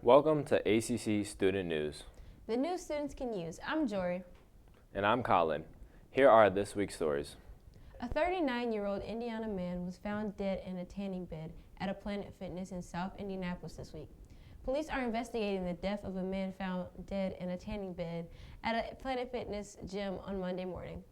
Welcome to ACC Student News. The news students can use. I'm Jory. And I'm Colin. Here are this week's stories. A 39-year-old Indiana man was found dead in a tanning bed at a Planet Fitness in South Indianapolis this week. Police are investigating the death of a man found dead in a tanning bed at a Planet Fitness gym on Monday morning.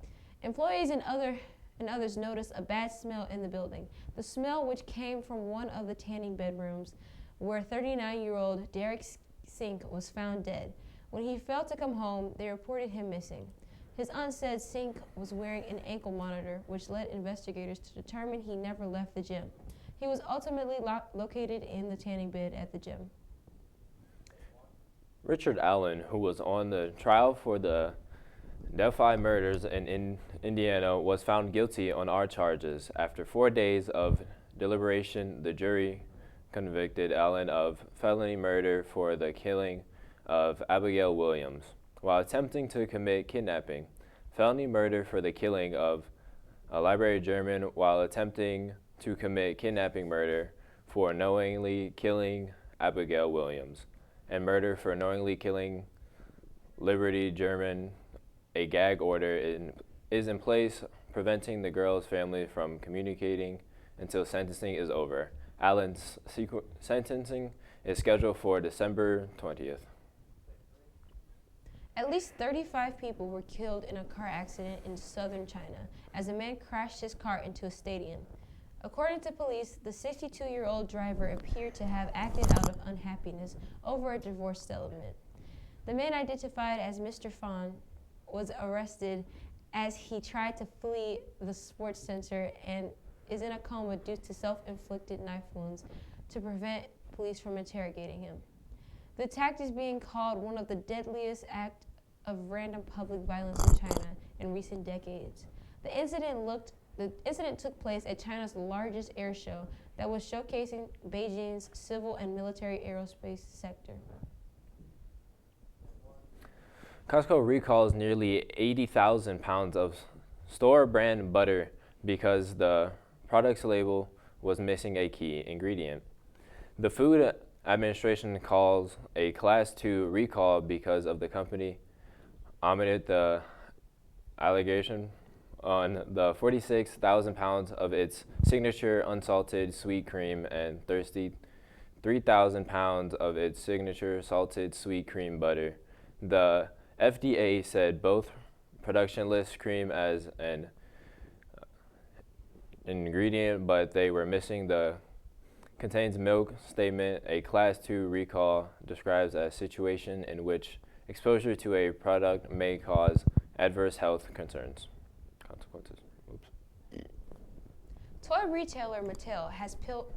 Employees and others noticed a bad smell in the building. The smell, which came from one of the tanning bedrooms, where 39-year-old Derek Sink was found dead. When he failed to come home, they reported him missing. His aunt said Sink was wearing an ankle monitor, which led investigators to determine he never left the gym. He was ultimately located in the tanning bed at the gym. Richard Allen, who was on the trial for the Delphi murders in Indiana, was found guilty on all charges. After 4 days of deliberation, the jury convicted Allen of felony murder for the killing of Abigail Williams while attempting to commit kidnapping, felony murder for the killing of a library German while attempting to commit kidnapping murder for knowingly killing Abigail Williams, and murder for knowingly killing Liberty German. A gag order is in place preventing the girl's family from communicating until sentencing is over. Allen's sentencing is scheduled for December 20th. At least 35 people were killed in a car accident in southern China as a man crashed his car into a stadium. According to police, the 62-year-old driver appeared to have acted out of unhappiness over a divorce settlement. The man, identified as Mr. Fan, was arrested as he tried to flee the sports center and is in a coma due to self-inflicted knife wounds to prevent police from interrogating him. The attack is being called one of the deadliest acts of random public violence in China in recent decades. The incident took place at China's largest air show that was showcasing Beijing's civil and military aerospace sector. Costco recalls nearly 80,000 pounds of store brand butter because the product's label was missing a key ingredient. The Food Administration calls a Class 2 recall because of the company omitted the allegation on the 46,000 pounds of its signature unsalted sweet cream and 3,000 pounds of its signature salted sweet cream butter. The FDA said both production list cream as an ingredient, but they were missing the contains milk statement. A Class 2 recall describes a situation in which exposure to a product may cause adverse health consequences. Oops. Toy retailer Mattel has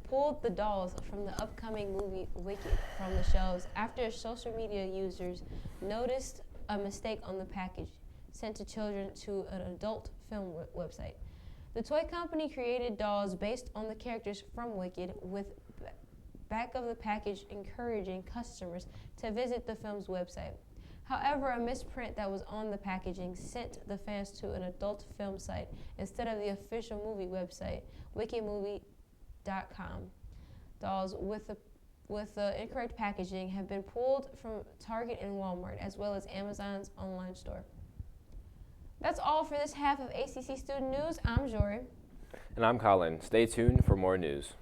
pulled the dolls from the upcoming movie Wicked from the shelves after social media users noticed a mistake on the package sent to children to an adult film website. The toy company created dolls based on the characters from Wicked, with back of the package encouraging customers to visit the film's website. However, a misprint that was on the packaging sent the fans to an adult film site instead of the official movie website, wickedmovie.com. Dolls with the incorrect packaging have been pulled from Target and Walmart, as well as Amazon's online store. That's all for this half of ACC Student News. I'm Jory. And I'm Colin. Stay tuned for more news.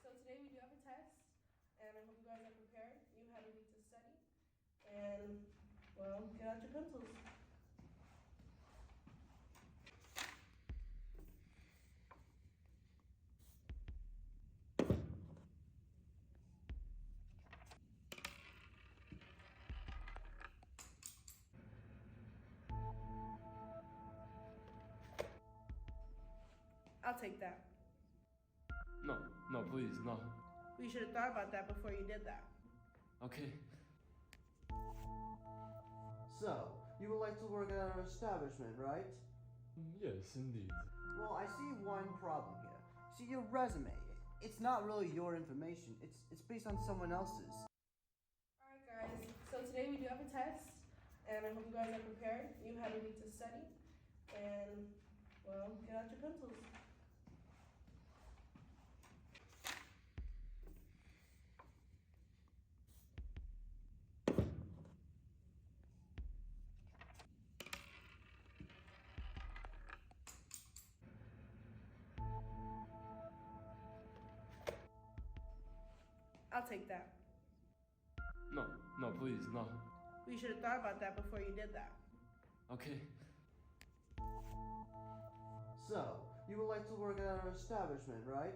So today we do have a test, and I hope you guys are prepared. You have a week to study, and, well, get out your pencils. I'll take that. No, no, please, no. You should have thought about that before you did that. Okay. So, you would like to work at our establishment, right? Yes, indeed. Well, I see one problem here. See your resume. It's not really your information. It's based on someone else's. Alright guys, so today we do have a test, and I hope you guys are prepared. You have a week to study, and well, get out your pencils. I'll take that. No, no, please, no. You should have thought about that before you did that. Okay. So, you would like to work at our establishment, right?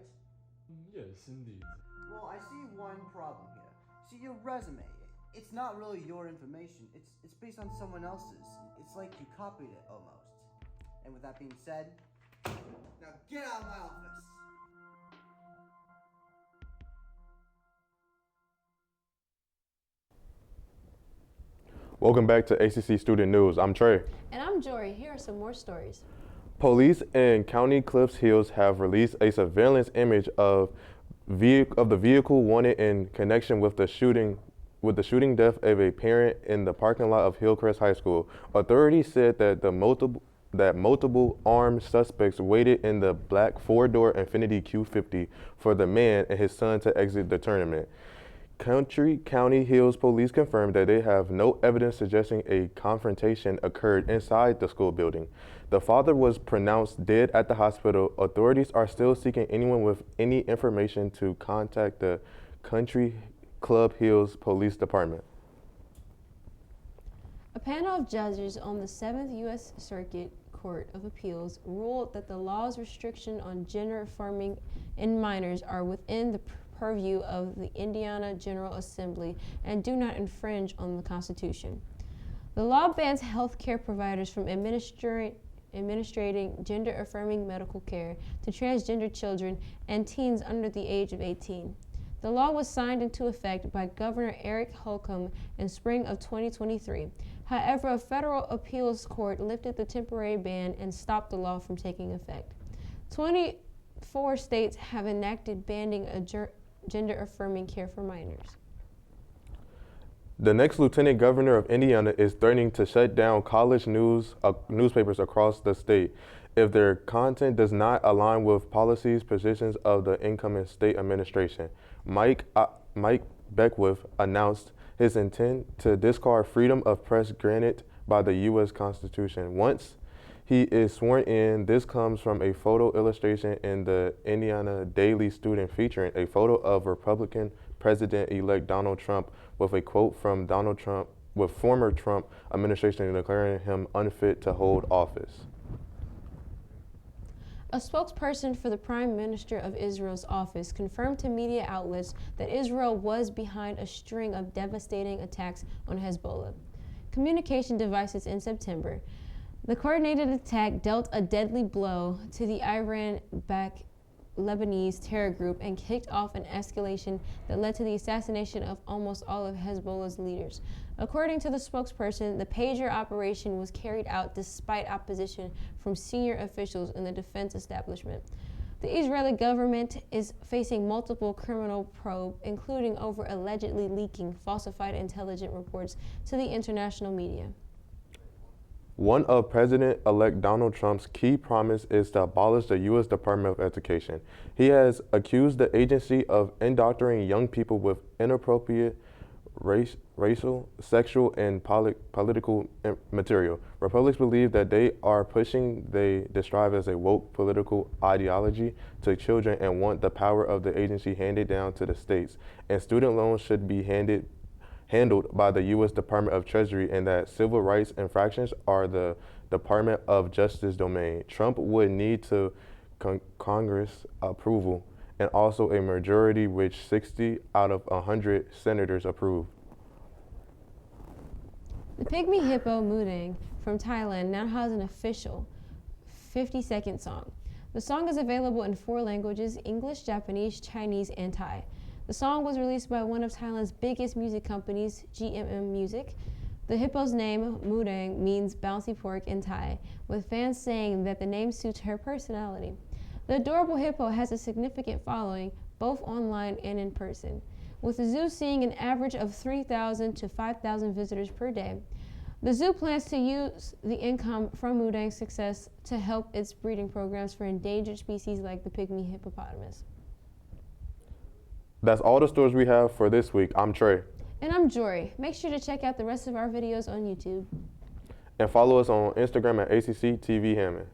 Yes, indeed. Well, I see one problem here. See, your resume, it's not really your information. It's based on someone else's. It's like you copied it almost. And with that being said, now get out of my office! Welcome back to ACC Student News. I'm Trey. And I'm Jory. Here are some more stories. Police in County Cliffs Hills have released a surveillance image of the vehicle wanted in connection with the shooting death of a parent in the parking lot of Hillcrest High School. Authorities said that multiple armed suspects waited in the black four-door Infiniti Q50 for the man and his son to exit the tournament. County Hills Police confirmed that they have no evidence suggesting a confrontation occurred inside the school building. The father was pronounced dead at the hospital. Authorities are still seeking anyone with any information to contact the Country Club Hills Police Department. A panel of judges on the 7th U.S. Circuit Court of Appeals ruled that the law's restriction on gender affirming in minors are within the purview of the Indiana General Assembly and do not infringe on the Constitution. The law bans healthcare providers from administrating gender-affirming medical care to transgender children and teens under the age of 18. The law was signed into effect by Governor Eric Holcomb in spring of 2023. However, a federal appeals court lifted the temporary ban and stopped the law from taking effect. 24 states have enacted banning gender-affirming care for minors. The next lieutenant governor of Indiana is threatening to shut down college newspapers across the state if their content does not align with policies positions of the incoming state administration. Mike Beckwith announced his intent to discard freedom of press granted by the U.S. Constitution. Once he is sworn in, this comes from a photo illustration in the Indiana Daily Student featuring a photo of Republican President-elect Donald Trump with a quote from Donald Trump, with former Trump administration declaring him unfit to hold office. A spokesperson for the Prime Minister of Israel's office confirmed to media outlets that Israel was behind a string of devastating attacks on Hezbollah communication devices in September. The coordinated attack dealt a deadly blow to the Iran-backed Lebanese terror group and kicked off an escalation that led to the assassination of almost all of Hezbollah's leaders. According to the spokesperson, the pager operation was carried out despite opposition from senior officials in the defense establishment. The Israeli government is facing multiple criminal probe, including over allegedly leaking falsified intelligence reports to the international media. One of President-elect Donald Trump's key promise is to abolish the U.S. Department of Education. He has accused the agency of indoctrinating young people with inappropriate racial, sexual, and political material. Republicans believe that they are pushing they describe as a woke political ideology to children and want the power of the agency handed down to the states. And student loans should be handled by the U.S. Department of Treasury, and that civil rights infractions are the Department of Justice domain. Trump would need to Congress approval and also a majority which 60 out of 100 senators approved. The pygmy hippo Mudang from Thailand now has an official 50-second song. The song is available in 4 languages: English, Japanese, Chinese, and Thai. The song was released by one of Thailand's biggest music companies, GMM Music. The hippo's name, Mudang, means bouncy pork in Thai, with fans saying that the name suits her personality. The adorable hippo has a significant following, both online and in person, with the zoo seeing an average of 3,000 to 5,000 visitors per day. The zoo plans to use the income from Mudang's success to help its breeding programs for endangered species like the pygmy hippopotamus. That's all the stories we have for this week. I'm Trey. And I'm Jory. Make sure to check out the rest of our videos on YouTube. And follow us on Instagram at ACCtv Hammond.